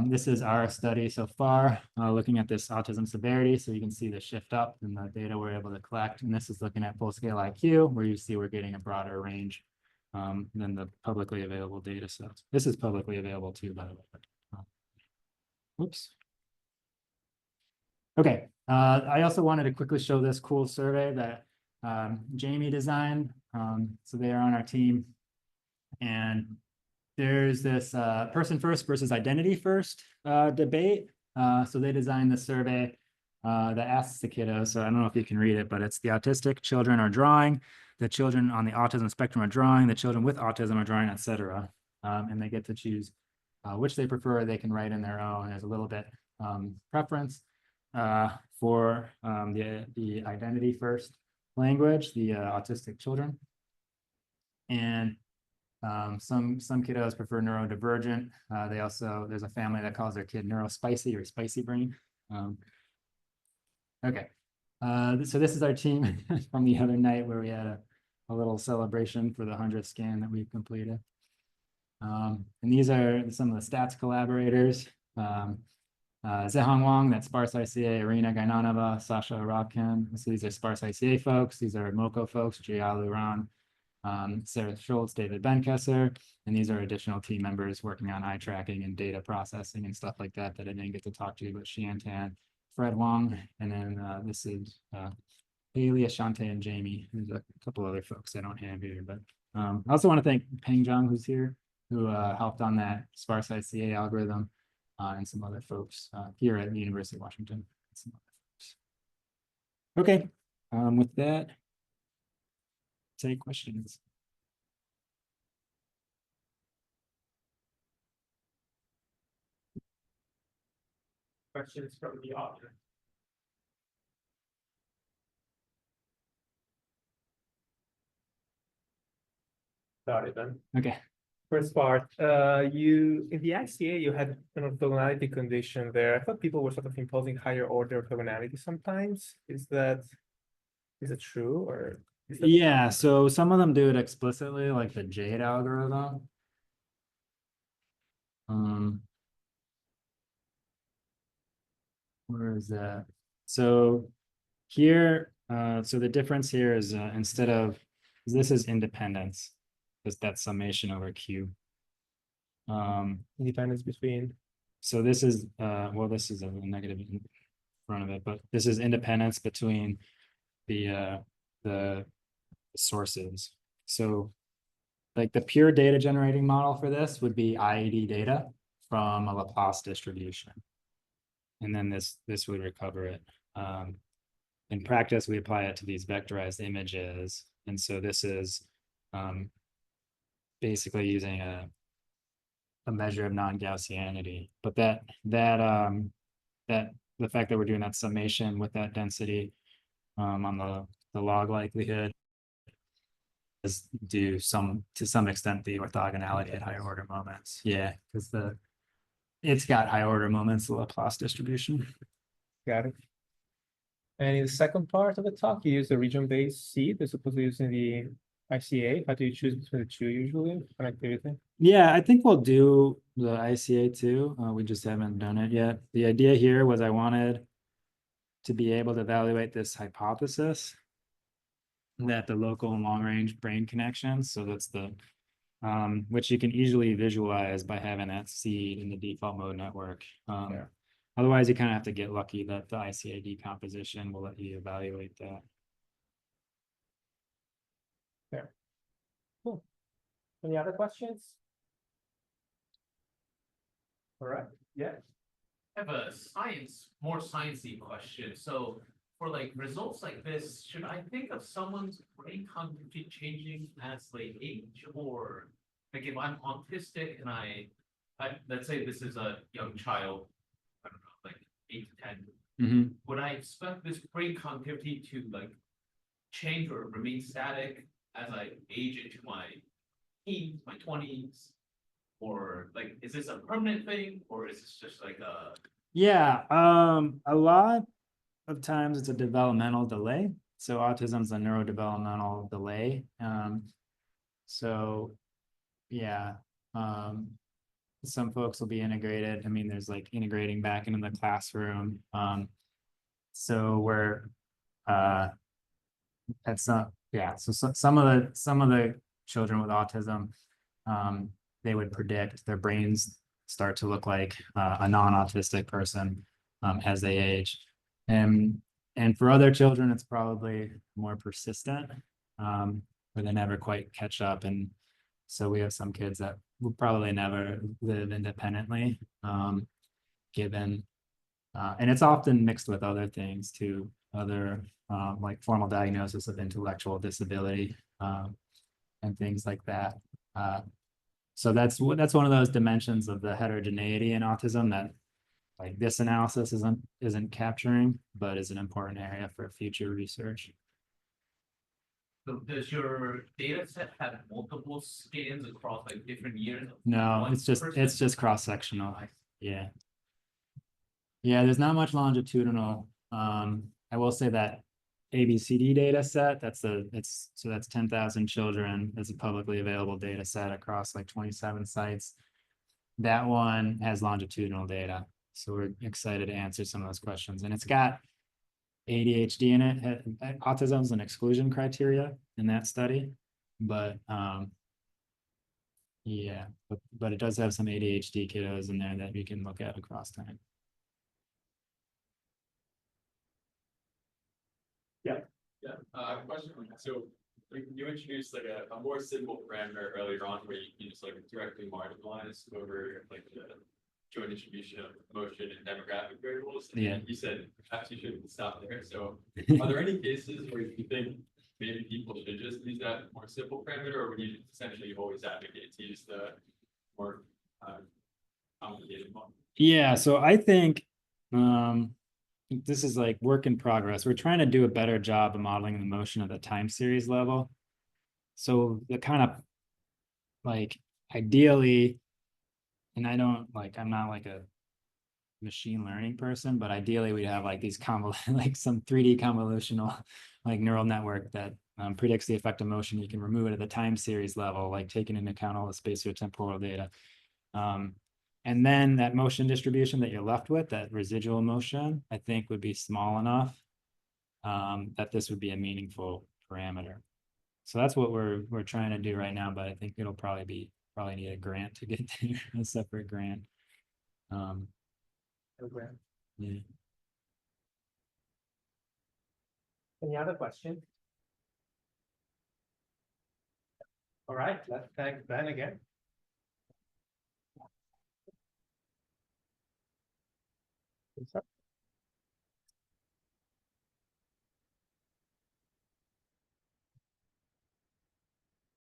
This is our study so far, looking at this autism severity. So you can see the shift up in the data we're able to collect. And this is looking at full scale IQ, where you see we're getting a broader range than the publicly available data sets. This is publicly available too, by the way. Whoops. Okay, I also wanted to quickly show this cool survey that Jamie designed. So they are on our team. And there's this person first versus identity first debate. So they designed the survey that asks the kiddos, so I don't know if you can read it, but it's the autistic children are drawing, the children on the autism spectrum are drawing, the children with autism are drawing, etc. And they get to choose which they prefer. They can write in their own. There's a little bit preference for the identity first language, the autistic children. And some kiddos prefer neurodivergent. There's a family that calls their kid neurospicy or spicy brain. Okay, so this is our team from the other night where we had a little celebration for the 100th scan that we've completed. And these are some of the stats collaborators. Zehong Wang, that's sparse ICA, Irina Gainanova, Sasha Rabkin. So these are sparse ICA folks. These are MoCo folks, Jia Luran, Sarah Schultz, David Benkesser, and these are additional team members working on eye tracking and data processing and stuff like that I didn't get to talk to, but Xian Tan, Fred Wong, and then this is Haley, Ashante, and Jamie. There's a couple other folks I don't have here, but I also want to thank Peng Zhang, who's here, who helped on that sparse ICA algorithm, and some other folks here at the University of Washington. Okay, with that, take questions. Questions from the audience? Started then. Okay. First part, you in the ICA you had an orthogonality condition there. I thought people were sort of imposing higher order orthogonality sometimes. Is that true, or is that... Yeah, so some of them do it explicitly, like the Jade algorithm. Where is that? So here, so the difference here is instead of, this is independence, because that's summation over Q. Independence between. So this is, well, this is a negative in front of it, but this is independence between the sources. So like the pure data generating model for this would be IED data from a Laplace distribution. And then this would recover it. In practice, we apply it to these vectorized images. And so this is basically using a measure of non-Gaussianity. But the fact that we're doing that summation with that density on the log likelihood is due to some extent the orthogonality at higher order moments. Yeah, because it's got high order moments, the Laplace distribution. Got it. And in the second part of the talk, you use the region-based seed as opposed to using the ICA. How do you choose between the two usually? Connectivity? Yeah, I think we'll do the ICA too. We just haven't done it yet. The idea here was I wanted to be able to evaluate this hypothesis that the local and long range brain connections. So that's the which you can easily visualize by having that seed in the default mode network. Otherwise, you kind of have to get lucky that the ICA decomposition will let you evaluate that. There. Cool. Any other questions? All right, yeah. I have a more sciencey question. So for like results like this, should I think of someone's brain cognitively changing as they age, or like if I'm autistic and let's say this is a young child, I don't know, like 8 to 10, would I expect this brain cognitivity to like change or remain static as I age into my teens, my 20s? Or like, is this a permanent thing, or is this just like a? Yeah, a lot of times it's a developmental delay. So autism's a neurodevelopmental delay. So yeah, some folks will be integrated. I mean, there's like integrating back into the classroom. So we're that's not, yeah. So some of the children with autism, they would predict their brains start to look like a non-autistic person as they age. And for other children, it's probably more persistent, where they never quite catch up. And so we have some kids that will probably never live independently, given, and it's often mixed with other things too, other like formal diagnosis of intellectual disability, and things like that. So that's one of those dimensions of the heterogeneity in autism that like this analysis isn't capturing, but is an important area for future research. So does your data set have multiple scans across like different years? No, One it's just person? cross-sectional. Yeah. Yeah, there's not much longitudinal. I will say that ABCD data set, that's 10,000 children. It's a publicly available data set across like 27 sites. That one has longitudinal data. So we're excited to answer some of those questions. And it's got ADHD in it. Autism is an exclusion criteria in that study, but yeah, but it does have some ADHD kiddos in there that we can look at across time. Yeah. Question. So you introduced like a more simple parameter earlier on where you can just like directly marginalize over like the joint distribution of motion and demographic variables. And Yeah. you said perhaps you shouldn't stop there. So are there any cases where you think maybe people should just use that more simple parameter, or would you essentially always advocate to use the more complicated one? Yeah, so I think this is like work in progress. We're trying to do a better job of modeling the motion at the time series level. So the kind of like ideally, and I'm not like a machine learning person, but ideally we'd have like these like some 3D convolutional like neural network that predicts the effect of motion. You can remove it at the time series level, like taking into account all the spatiotemporal data. And then that motion distribution that you're left with, that residual motion, I think would be small enough that this would be a meaningful parameter. So that's what we're trying to do right now, but I think it'll probably need a grant to get there, a separate grant. Yeah. Any other questions? All right, let's thank Ben again.